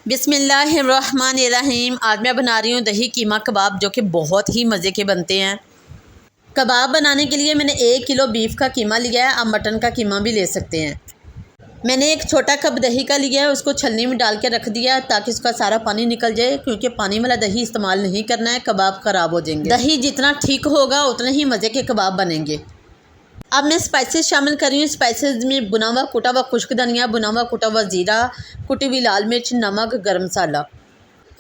बिस्मिल्लाहिर्रहमानिर्रहीम। आज मैं बना रही हूँ दही कीमा कबाब, जो कि बहुत ही मज़े के बनते हैं। कबाब बनाने के लिए मैंने 1 किलो बीफ का कीमा लिया है। आप मटन का कीमा भी ले सकते हैं। मैंने एक छोटा कप दही का लिया है, उसको छलनी में डाल के रख दिया ताकि उसका सारा पानी निकल जाए, क्योंकि पानी वाला दही इस्तेमाल नहीं करना है, कबाब ख़राब हो जाएंगे। दही जितना ठीक होगा उतने ही मज़े के कबाब बनेंगे। अब मैं स्पाइसेस शामिल कर रही हूँ। स्पाइसेस में भुना हुआ कुटा हुआ खुश्क धनिया, भुना हुआ कुटा हुआ ज़ीरा, कुटी हुई लाल मिर्च, नमक, गरम मसाला।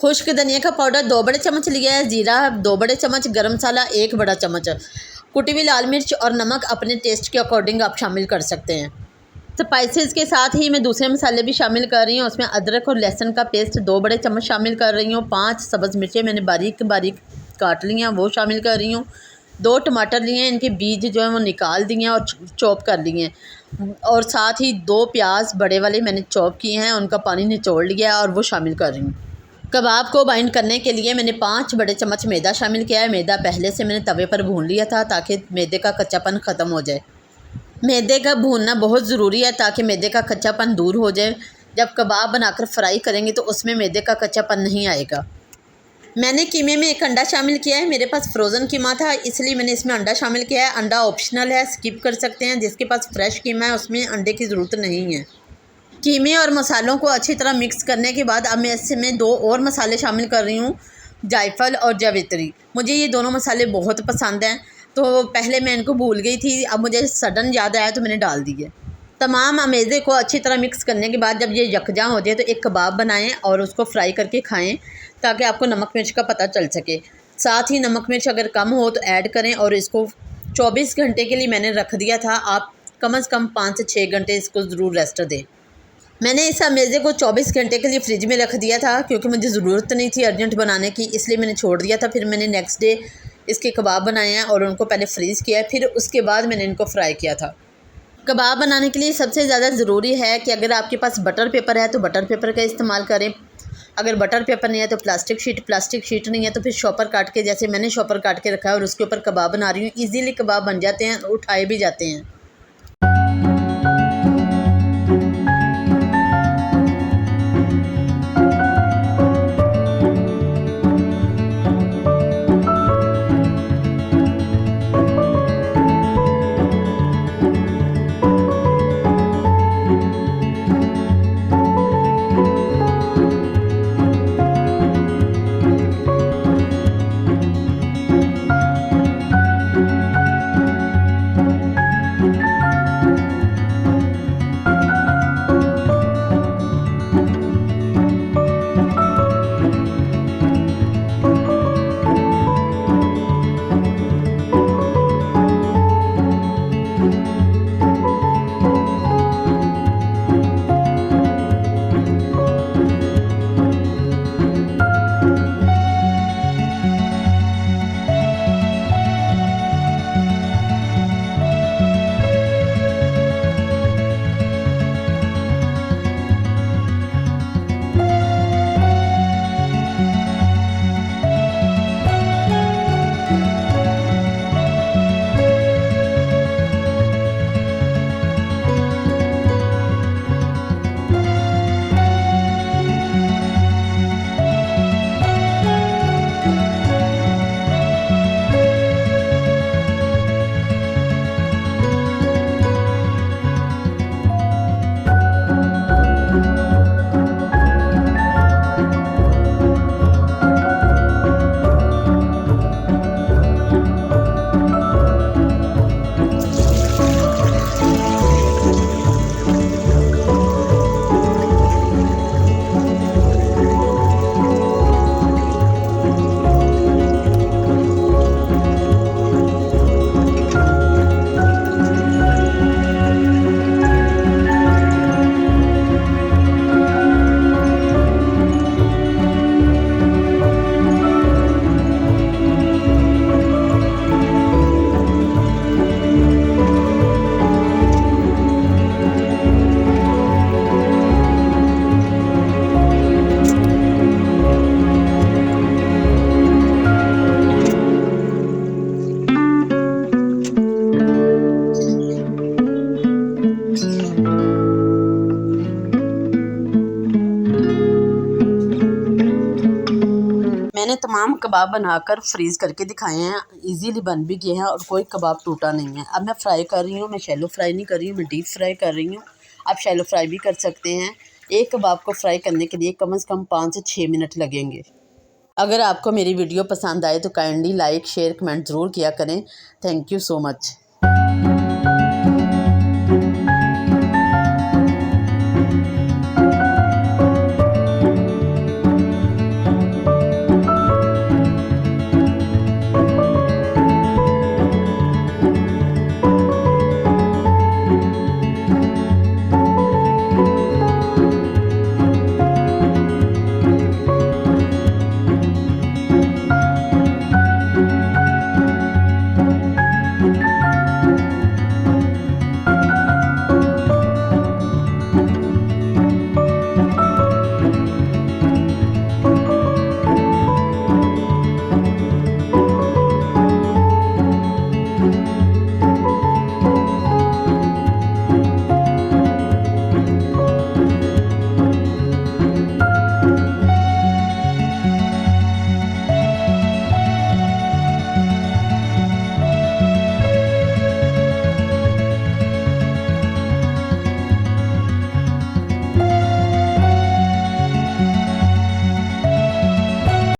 खुश्क धनिया का पाउडर 2 बड़े चम्मच लिया है, ज़ीरा 2 बड़े चम्मच, गरम मसाला 1 बड़ा चम्मच, कुटी हुई लाल मिर्च और नमक अपने टेस्ट के अकॉर्डिंग आप शामिल कर सकते हैं। स्पाइसेस के साथ ही मैं दूसरे मसाले भी शामिल कर रही हूँ। उसमें अदरक और लहसुन का पेस्ट 2 बड़े चम्मच शामिल कर रही हूँ। 5 सब्ज़ मिर्चें मैंने बारीक बारीक काट ली हैं, वो शामिल कर रही हूँ। 2 टमाटर लिए हैं, इनके बीज जो हैं वो निकाल दिए हैं और चॉप कर लिए हैं। और साथ ही 2 प्याज बड़े वाले मैंने चॉप किए हैं, उनका पानी निचोड़ लिया है और वो शामिल कर रही हूँ। कबाब को बाइंड करने के लिए मैंने 5 बड़े चम्मच मैदा शामिल किया है। मैदा पहले से मैंने तवे पर भून लिया था ताकि मैदे का कच्चापन ख़त्म हो जाए। मैदे का भूनना बहुत ज़रूरी है ताकि मैदे का कच्चापन दूर हो जाए। जब कबाब बनाकर फ्राई करेंगे तो उसमें मैदे का कच्चापन नहीं आएगा। मैंने कीमे में 1 अंडा शामिल किया है। मेरे पास फ्रोज़न कीमा था, इसलिए मैंने इसमें अंडा शामिल किया है। अंडा ऑप्शनल है, स्किप कर सकते हैं। जिसके पास फ्रेश कीमा है उसमें अंडे की ज़रूरत नहीं है। कीमे और मसालों को अच्छी तरह मिक्स करने के बाद अब मैं इसमें 2 और मसाले शामिल कर रही हूँ, जायफल और जावित्री। मुझे ये दोनों मसाले बहुत पसंद हैं, तो पहले मैं इनको भूल गई थी, अब मुझे सडन याद आया तो मैंने डाल दिए। तमाम अमेज़े को अच्छी तरह मिक्स करने के बाद जब ये यकजा हो जाए तो एक कबाब बनाएं और उसको फ्राई करके खाएं ताकि आपको नमक मिर्च का पता चल सके। साथ ही नमक मिर्च अगर कम हो तो ऐड करें। और इसको 24 घंटे के लिए मैंने रख दिया था। आप कम से कम 5 से 6 घंटे इसको ज़रूर रेस्ट दें। मैंने इस अमेज़े को 24 घंटे के लिए फ्रिज में रख दिया था क्योंकि मुझे ज़रूरत नहीं थी अर्जेंट बनाने की, इसलिए मैंने छोड़ दिया था। फिर मैंने नेक्स्ट डे इसके कबाब बनाए हैं और उनको पहले फ्रीज़ किया है, फिर उसके बाद मैंने इनको फ्राई किया था। कबाब बनाने के लिए सबसे ज़्यादा ज़रूरी है कि अगर आपके पास बटर पेपर है तो बटर पेपर का इस्तेमाल करें। अगर बटर पेपर नहीं है तो प्लास्टिक शीट नहीं है तो फिर शॉपर काट के, जैसे मैंने शॉपर काट के रखा है और उसके ऊपर कबाब बना रही हूँ। ईज़िली कबाब बन जाते हैं, उठाए भी जाते हैं। तमाम कबाब बनाकर फ्रीज़ करके दिखाए हैं, इजीली बन भी गए हैं और कोई कबाब टूटा नहीं है। अब मैं फ्राई कर रही हूँ, मैं शैलो फ्राई नहीं कर रही हूँ, मैं डीप फ्राई कर रही हूँ। आप शैलो फ्राई भी कर सकते हैं। एक कबाब को फ्राई करने के लिए कम से कम 5 से 6 मिनट लगेंगे। अगर आपको मेरी वीडियो पसंद आए तो काइंडली लाइक शेयर कमेंट ज़रूर किया करें। Thank you so much.